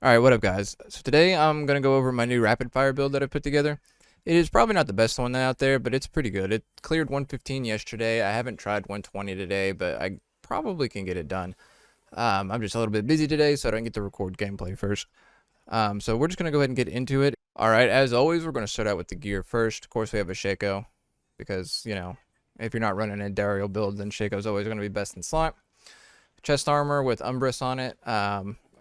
Alright, what up guys? So today I'm going to go over my new rapid fire build that I put together. It is probably not the best one out there, but it's pretty good. It cleared 115 yesterday. I haven't tried 120 today, but I probably can get it done. I'm just a little bit busy today, so I don't get to record gameplay first. So we're just going to go ahead and get into it. Alright, as always, we're going to start out with the gear first. Of course, we have a Shaco, because, if you're not running a Dario build, then Shaco's always going to be best in slot. Chest armor with Umbrus on it.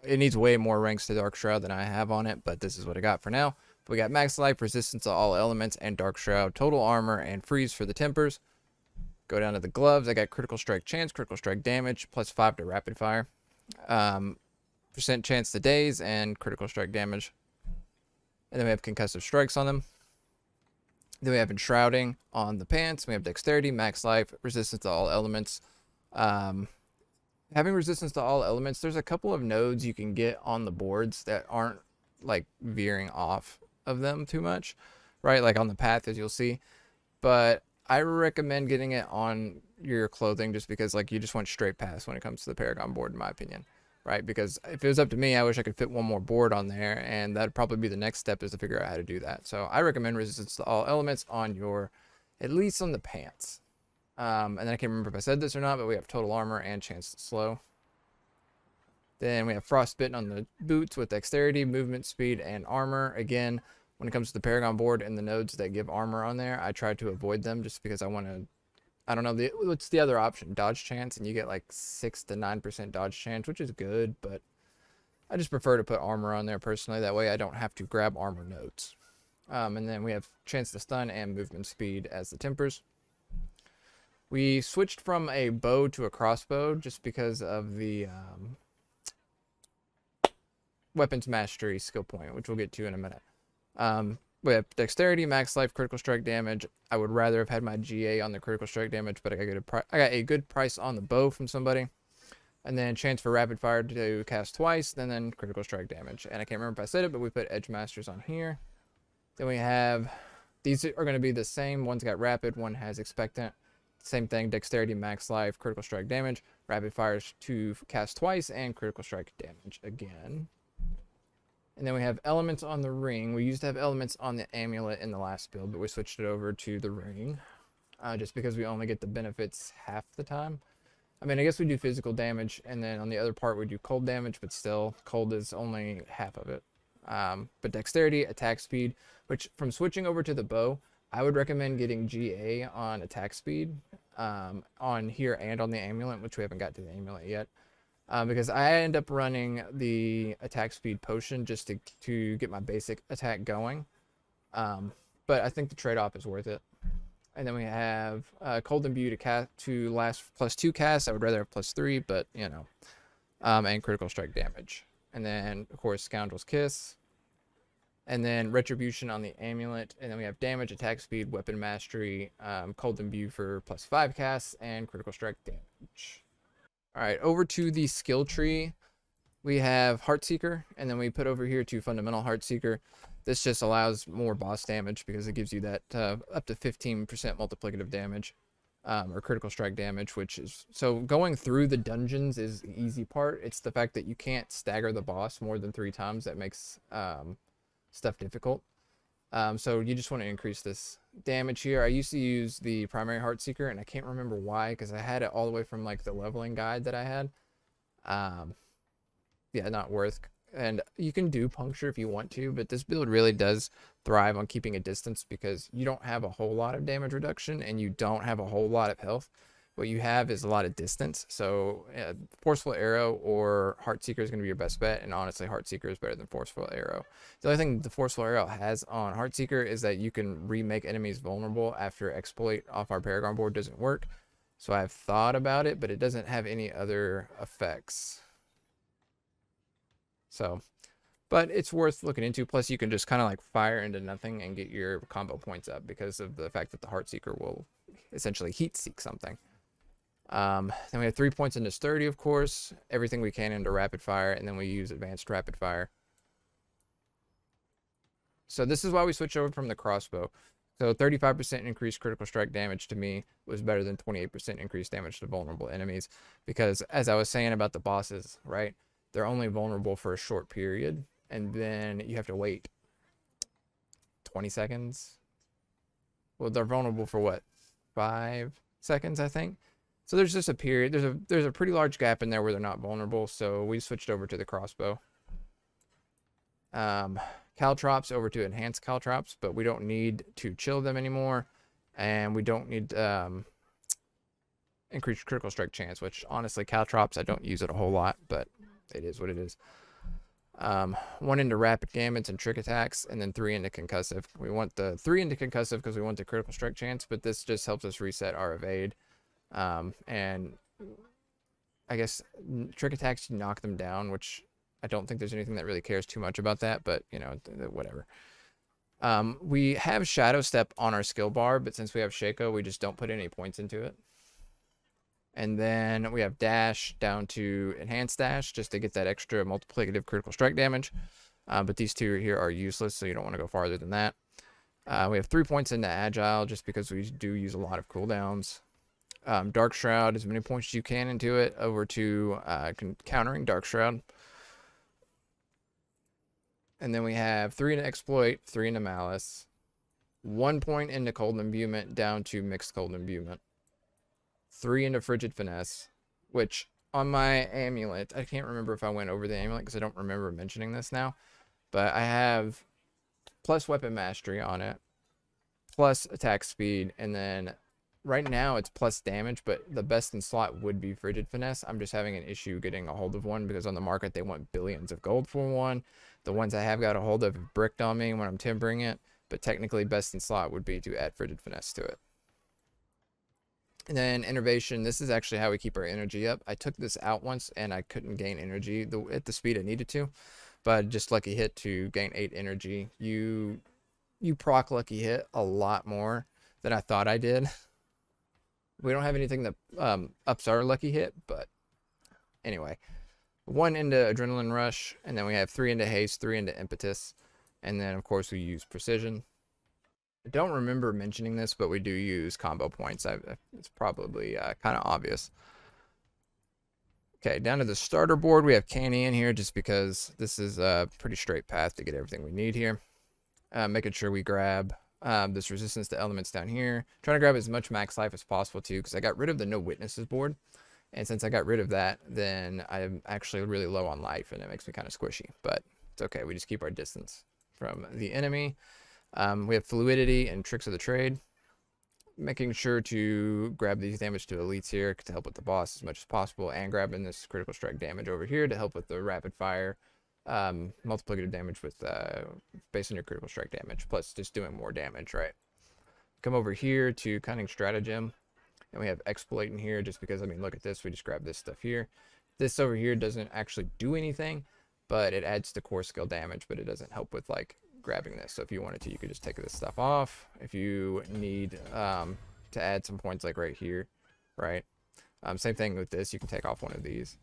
It needs way more ranks to Dark Shroud than I have on it, but this is what I got for now. We got max life, resistance to all elements, and Dark Shroud, total armor, and freeze for the tempers. Go down to the gloves. I got critical strike chance, critical strike damage, plus 5 to rapid fire. Percent chance to daze, and critical strike damage. And then we have concussive strikes on them. Then we have enshrouding on the pants. We have dexterity, max life, resistance to all elements. Having resistance to all elements, there's a couple of nodes you can get on the boards that aren't like veering off of them too much, right? Like on the path, as you'll see. But I recommend getting it on your clothing just because like you just want straight pass when it comes to the Paragon board, in my opinion, right? Because if it was up to me, I wish I could fit one more board on there, and that'd probably be the next step, is to figure out how to do that. So I recommend resistance to all elements on your, at least on the pants. And then I can't remember if I said this or not, but we have total armor and chance to slow. Then we have frostbitten on the boots with dexterity, movement, speed, and armor. Again, when it comes to the Paragon board and the nodes that give armor on there, I try to avoid them just because I want to, I don't know, what's the other option? Dodge chance, and you get like 6 to 9% dodge chance, which is good, but I just prefer to put armor on there personally. That way I don't have to grab armor nodes. And then we have chance to stun and movement speed as the tempers. We switched from a bow to a crossbow just because of the weapons mastery skill point, which we'll get to in a minute. We have dexterity, max life, critical strike damage. I would rather have had my GA on the critical strike damage, but I got a good price on the bow from somebody. And then chance for rapid fire to cast twice, then critical strike damage. And I can't remember if I said it, but we put edge masters on here. Then we have, these are going to be the same. One's got rapid, one has expectant. Same thing, dexterity, max life, critical strike damage, rapid fires to cast twice, and critical strike damage again. And then we have elements on the ring. We used to have elements on the amulet in the last build, but we switched it over to the ring. Just because we only get the benefits half the time. I mean, I guess we do physical damage, and then on the other part we do cold damage, but still, cold is only half of it. But dexterity, attack speed, which from switching over to the bow, I would recommend getting GA on attack speed on here and on the amulet, which we haven't got to the amulet yet. Because I end up running the attack speed potion just to get my basic attack going. But I think the trade-off is worth it. And then we have Cold Imbue to last +2 casts. I would rather have +3, but you know. And critical strike damage. And then, of course, Scoundrel's Kiss. And then Retribution on the amulet. And then we have damage, attack speed, weapon mastery, Cold Imbue for +5 casts, and critical strike damage. Alright, over to the skill tree. We have Heartseeker, and then we put over here to Fundamental Heartseeker. This just allows more boss damage because it gives you that up to 15% multiplicative damage. Or critical strike damage, which is, so going through the dungeons is the easy part. It's the fact that you can't stagger the boss more than 3 times that makes stuff difficult. So you just want to increase this damage here. I used to use the primary Heartseeker, and I can't remember why, because I had it all the way from like the leveling guide that I had. Yeah, not worth. And you can do puncture if you want to, but this build really does thrive on keeping a distance because you don't have a whole lot of damage reduction and you don't have a whole lot of health. What you have is a lot of distance. So Forceful Arrow or Heartseeker is going to be your best bet, and honestly Heartseeker is better than Forceful Arrow. The only thing the Forceful Arrow has on Heartseeker is that you can remake enemies vulnerable after exploit off our Paragon board doesn't work. So I've thought about it, but it doesn't have any other effects. So, but it's worth looking into. Plus, you can just kind of like fire into nothing and get your combo points up because of the fact that the Heartseeker will essentially heat seek something. Then we have 3 points into sturdy, of course. Everything we can into rapid fire, and then we use advanced rapid fire. So this is why we switch over from the crossbow. So 35% increased critical strike damage to me was better than 28% increased damage to vulnerable enemies. Because as I was saying about the bosses, right? they're only vulnerable for a short period, and then you have to wait 20 seconds. Well, they're vulnerable for what, 5 seconds, I think. So there's just a period. There's a pretty large gap in there where they're not vulnerable. So we switched over to the crossbow. Caltrops over to enhanced caltrops, but we don't need to chill them anymore, and we don't need increased critical strike chance. Which honestly, caltrops I don't use it a whole lot, but it is what it is. 1 into rapid gambits and trick attacks, and then 3 into concussive. We want the 3 into concussive because we want the critical strike chance, but this just helps us reset our evade. And I guess trick attacks, you knock them down, which I don't think there's anything that really cares too much about that, but you know, whatever. We have Shadow Step on our skill bar, but since we have Shaco, we just don't put any points into it. And then we have Dash down to Enhanced Dash just to get that extra multiplicative critical strike damage. But these two here are useless, so you don't want to go farther than that. We have 3 points into Agile just because we do use a lot of cooldowns. Dark Shroud, as many points as you can into it, over to countering Dark Shroud. And then we have 3 into Exploit, 3 into Malice, 1 point into Cold Imbuement down to Mixed Cold Imbuement, 3 into Frigid Finesse, which on my amulet, I can't remember if I went over the amulet because I don't remember mentioning this now, but I have plus Weapon Mastery on it, plus attack speed, and then right now it's plus damage, but the best in slot would be Frigid Finesse. I'm just having an issue getting a hold of one because on the market they want billions of gold for one. The ones I have got a hold of have bricked on me when I'm timbering it, but technically best in slot would be to add Frigid Finesse to it. And then Innervation, this is actually how we keep our energy up. I took this out once and I couldn't gain energy at the speed I needed to, but just Lucky Hit to gain 8 energy. You proc Lucky Hit a lot more than I thought I did. We don't have anything that ups our Lucky Hit, but anyway. 1 into Adrenaline Rush, and then we have 3 into Haste, 3 into Impetus, and then of course we use Precision. I don't remember mentioning this, but we do use combo points. It's probably kind of obvious. Okay, down to the starter board, we have Canny in here just because this is a pretty straight path to get everything we need here. Making sure we grab this resistance to elements down here. Trying to grab as much max life as possible too, because I got rid of the no witnesses board. And since I got rid of that, then I'm actually really low on life, and it makes me kind of squishy. But it's okay. We just keep our distance from the enemy. We have Fluidity and Tricks of the Trade. Making sure to grab these damage to elites here to help with the boss as much as possible, and grabbing this critical strike damage over here to help with the rapid fire multiplicative damage with based on your critical strike damage, plus just doing more damage, right? Come over here to Cunning Stratagem. And we have Exploit in here just because, I mean, look at this. We just grab this stuff here. This over here doesn't actually do anything, but it adds to core skill damage, but it doesn't help with, like, grabbing this. So if you wanted to, you could just take this stuff off. If you need to add some points, like right here, right? Same thing with this. You can take off one of these.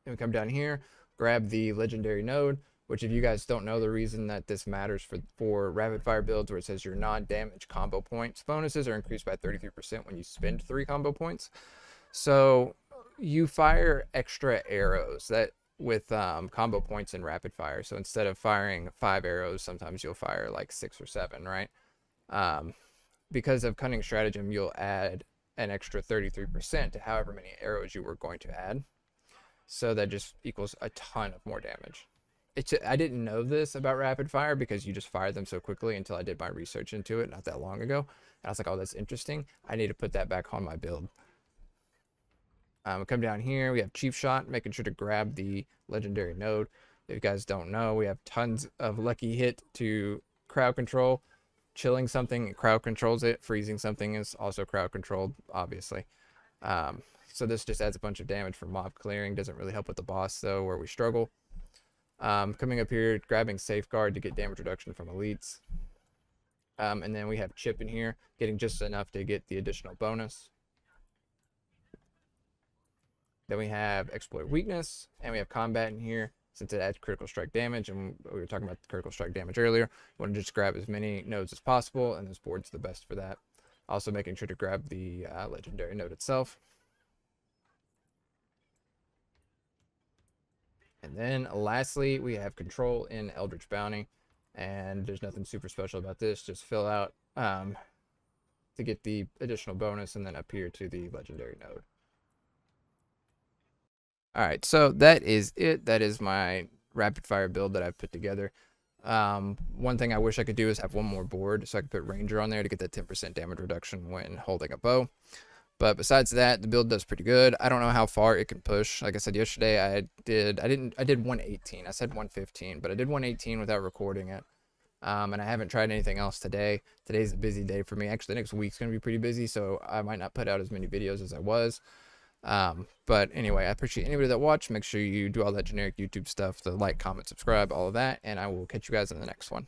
And we come down here, grab the Legendary Node, which if you guys don't know, the reason that this matters for rapid fire builds where it says your non-damage combo points bonuses are increased by 33% when you spend 3 combo points. So you fire extra arrows that with combo points in rapid fire. So instead of firing 5 arrows, sometimes you'll fire like 6 or 7, right? Because of Cunning Stratagem, you'll add an extra 33% to however many arrows you were going to add. So that just equals a ton of more damage. I didn't know this about rapid fire because you just fire them so quickly until I did my research into it not that long ago. And I was like, oh, that's interesting. I need to put that back on my build. We come down here. We have Chief Shot, making sure to grab the Legendary Node. If you guys don't know, we have tons of Lucky Hit to crowd control. Chilling something, crowd controls it. Freezing something is also crowd controlled, obviously. So this just adds a bunch of damage for mob clearing. Doesn't really help with the boss, though, where we struggle. Coming up here, grabbing Safeguard to get damage reduction from elites. And then we have Chip in here, getting just enough to get the additional bonus. Then we have Exploit Weakness, and we have Combat in here, since it adds critical strike damage, and we were talking about the critical strike damage earlier. You want to just grab as many nodes as possible, and this board's the best for that. Also making sure to grab the Legendary Node itself. And then lastly, we have control in Eldritch Bounty, and there's nothing super special about this. Just fill out to get the additional bonus, and then up here to the legendary node. All right, so that is it. That is my rapid fire build that I've put together. One thing I wish I could do is have one more board, so I could put Ranger on there to get that 10% damage reduction when holding a bow. But besides that, the build does pretty good. I don't know how far it can push. Like I said yesterday, I did 118. I said 115, but I did 118 without recording it. And I haven't tried anything else today. Today's a busy day for me. Actually, next week's gonna be pretty busy, so I might not put out as many videos as I was. But anyway, I appreciate anybody that watched. Make sure you do all that generic YouTube stuff, the like, comment, subscribe, all of that, and I will catch you guys in the next one.